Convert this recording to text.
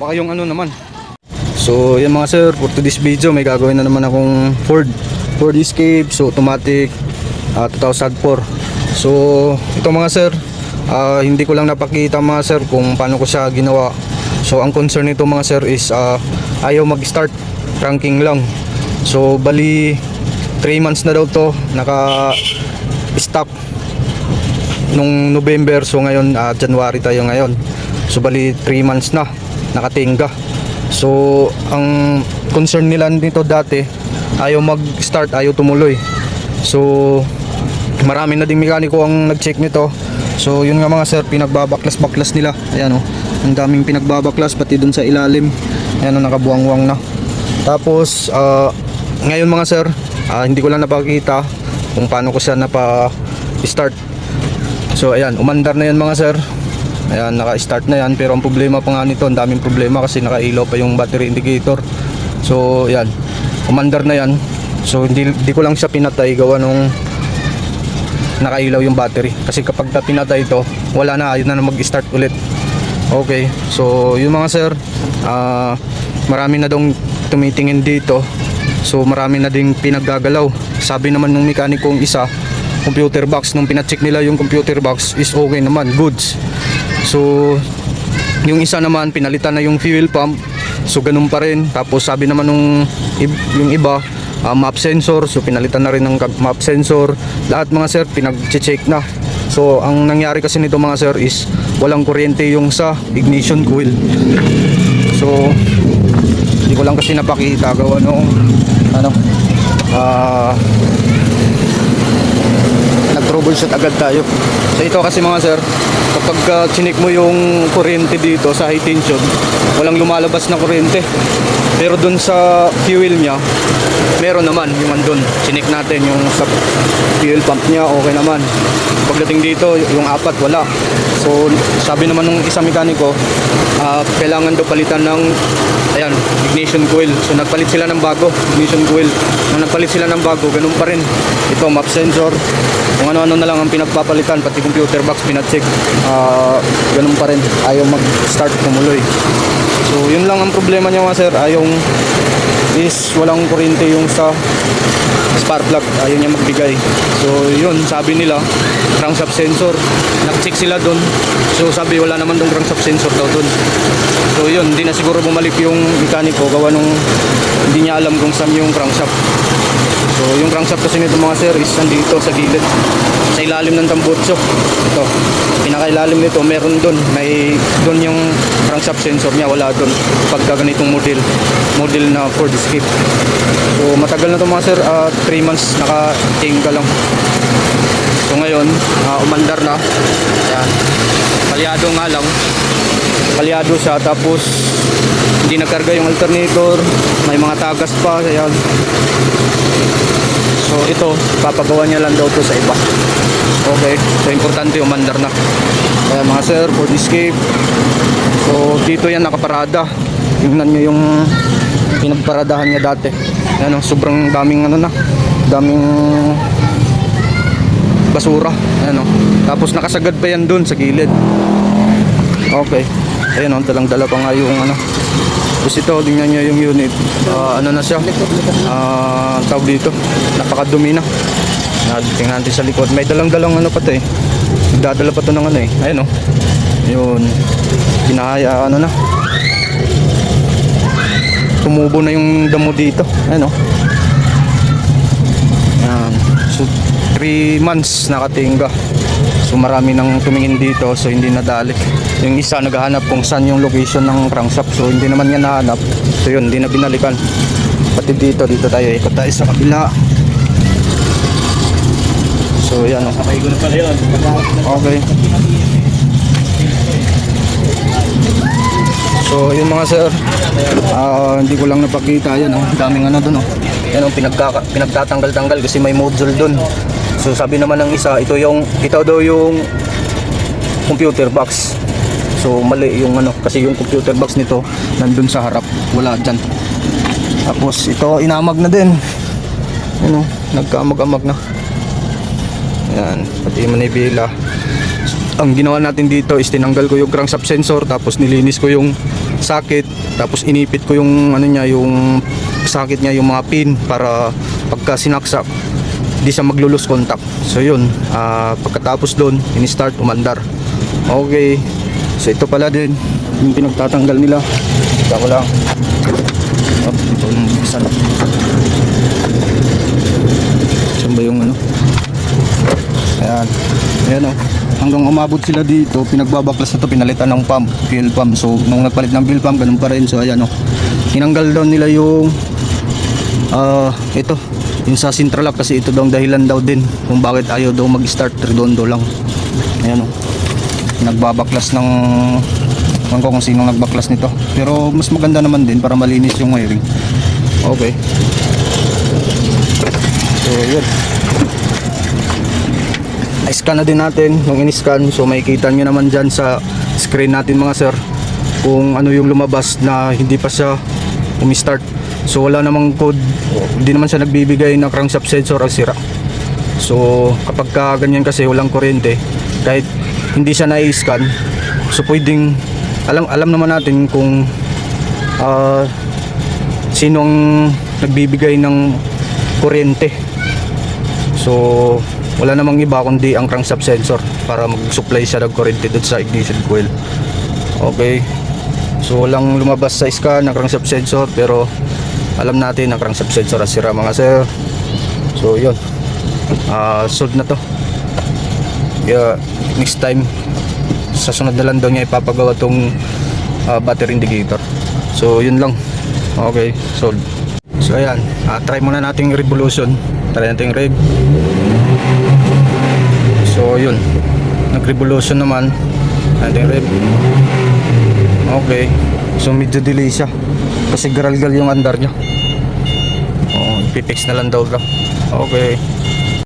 baka yung ano naman. So yan mga sir, for today's video may gagawin na naman akong Ford Escape, so automatic, 2004. So ito mga sir, hindi ko lang napakita mga sir kung paano ko siya ginawa. So ang concern nito mga sir is ayaw mag-start, cranking lang. So bali 3 months na daw to naka-stop nung November. So ngayon January tayo ngayon. So bali 3 months na nakatingga. So ang concern nila nito dati, ayaw mag-start, ayaw tumuloy. So marami na ding mekaniko ang nag-check nito. So yun nga mga sir, pinagbabaklas-baklas nila. Ayan oh, ang daming pinagbabaklas pati dun sa ilalim. Ayan oh, nakabuwang-buwang na. Tapos ngayon mga sir, hindi ko lang napakita kung paano ko siya napa-start. So ayan, umandar na yan mga sir. Ayan, naka-start na yan. Pero ang problema pa nga nito, ang daming problema kasi nakailaw pa yung battery indicator. So ayan, umandar na yan. So hindi ko lang siya pinatay gawa nung nakailaw yung battery. Kasi kapag pinatay ito, wala na, ayun na mag-start ulit. Okay, so yung mga sir, marami na daw tumitingin dito. So marami na ding pinaggagalaw. Sabi naman ng mekanikong isa, computer box, nung pinacheck nila yung computer box is okay naman, goods. So yung isa naman pinalitan na yung fuel pump, so ganun pa rin. Tapos sabi naman nung yung iba, map sensor, so pinalitan na rin ng map sensor. Lahat mga sir pinag-check na. So ang nangyari kasi nito mga sir is walang kuryente yung sa ignition coil. So hindi ko lang kasi napakita gawa nung nag-troubleshoot agad tayo. So ito kasi mga sir, kapag chinik mo yung kuryente dito sa high tension, walang lumalabas na kuryente. Pero dun sa fuel nya, meron naman yung andun. Chinik natin yung sa fuel pump nya, okay naman. Pagdating dito, yung apat wala. So sabi naman ng isang mekaniko, kailangan daw palitan ng ignition coil. So nagpalit sila ng bago, ignition coil. Nung nagpalit sila ng bago, ganun pa rin. Ito map sensor, kung ano-ano na lang ang pinagpapalitan, pati computer box pinacheck, ganun pa rin, ayaw mag-start, tumuloy. So yun lang ang problema niya mga sir, is walang kuryente yung sa spark plug, ayaw niya magbigay. So yun, sabi nila crankshaft sensor, nag-check sila dun. So sabi wala naman dong crankshaft sensor daw dun. So yun, hindi na siguro bumalik yung mekaniko gawa nung hindi niya alam kung saan yung crankshaft. So yung crankshaft kasi nito mga sir is nandito sa gilid, sa ilalim ng tambutso. Ito, pinakailalim nito, meron dun, may dun yung crankshaft sensor niya, wala dun pagka ganitong model na Ford Escape. So matagal na to mga sir, 3 months naka-tingga lang. So ngayon, umandar na. Ayan, kalyado nga lang, kalyado siya, tapos hindi nagkarga yung alternator, may mga tagas pa. Ayan. So ito, papagawa niya lang daw to sa iba. Okay, so importante umandar na. Kaya mga sir, Ford Escape. So dito yan nakaparada. Tingnan nyo yung pinagparadahan niya dati. Ayan, sobrang daming daming basura. Ayan, tapos nakasagad pa yan dun sa gilid. Okay, ayan, dalang-dala pa nga yung Tapos ito, tingnan nyo yung unit. Ano na siya? Tawag dito, napakadumi na. Tingnan natin sa likod. May dalang-dalang pati. Dadala pa to ng Ayun yun. Pinahaya na. Tumubo na yung damo dito. Ayun Ayan. So 3 months nakatingga. So marami nang tumingin dito, so hindi nadali. Yung isa naghahanap kung saan yung location ng crankshaft, so hindi naman niya nahanap. So yun, hindi na binalikan. Pati dito tayo, ikot tayo sa kabila. So yan Okay. So yun mga sir, hindi ko lang napakita. Yan daming dun Yan pinagtatanggal-tanggal kasi may module dun. So sabi naman ng isa, ito daw yung computer box. So mali yung kasi yung computer box nito nandun sa harap, wala dyan. Tapos ito inamag na din. Nagkaamag-amag na. Yan, pati manibela. Ang ginawa natin dito is tinanggal ko yung crankshaft sensor, tapos nilinis ko yung socket, tapos inipit ko yung ano niya, yung socket niya, yung mga pin para pagka sinaksak di siya maglo-lose contact. So yun, pagkatapos doon ini-start umandar. Okay, so ito pala din yung pinagtatanggal nila. Ito lang. Ito yung isa na. Saan ba yung ano? Ayan. Ayan o. Hanggang umabot sila dito, pinagbabaklas na to, pinalitan ng pump, fuel pump. So nung nagpalit ng fuel pump, ganun pa rin. So ayan o. Tinanggal daw nila yung ito, yung sa central lock, kasi ito daw ang dahilan daw din kung bakit ayaw daw mag-start, redondo lang. Ayan o. Nagbabaklas ng, ewan ko kung sino nagbaklas nito, pero mas maganda naman din para malinis yung wiring. Okay. So yun, i-scan na din natin yung in-scan. So makikita nyo naman dyan sa screen natin mga sir kung ano yung lumabas na hindi pa siya umi-start. So wala namang code, hindi naman siya nagbibigay na crankshaft sensor ang sira. So kapag ka ganyan kasi walang kuryente, kahit hindi siya na-scan, so pwedeng alam naman natin kung sino ang nagbibigay ng kuryente. So wala namang iba kundi ang crankshaft sensor para mag-supply siya ng kuryente doon sa ignition coil. Okay, so walang lumabas sa scan ng crankshaft sensor, pero alam natin ang crankshaft sensor ang sira mga sir. So yun, solved na to. Yeah, next time sa sunod na lang daw niya ipapagawa tong battery indicator. So yun lang. Okay, solved. So ayan, try muna natin revolution. Try natin rev. So yun, nag-revolution naman. Natin rev. Okay, so medyo delay siya kasi garalgal yung andar niya. Pipix na lang daw. Okay.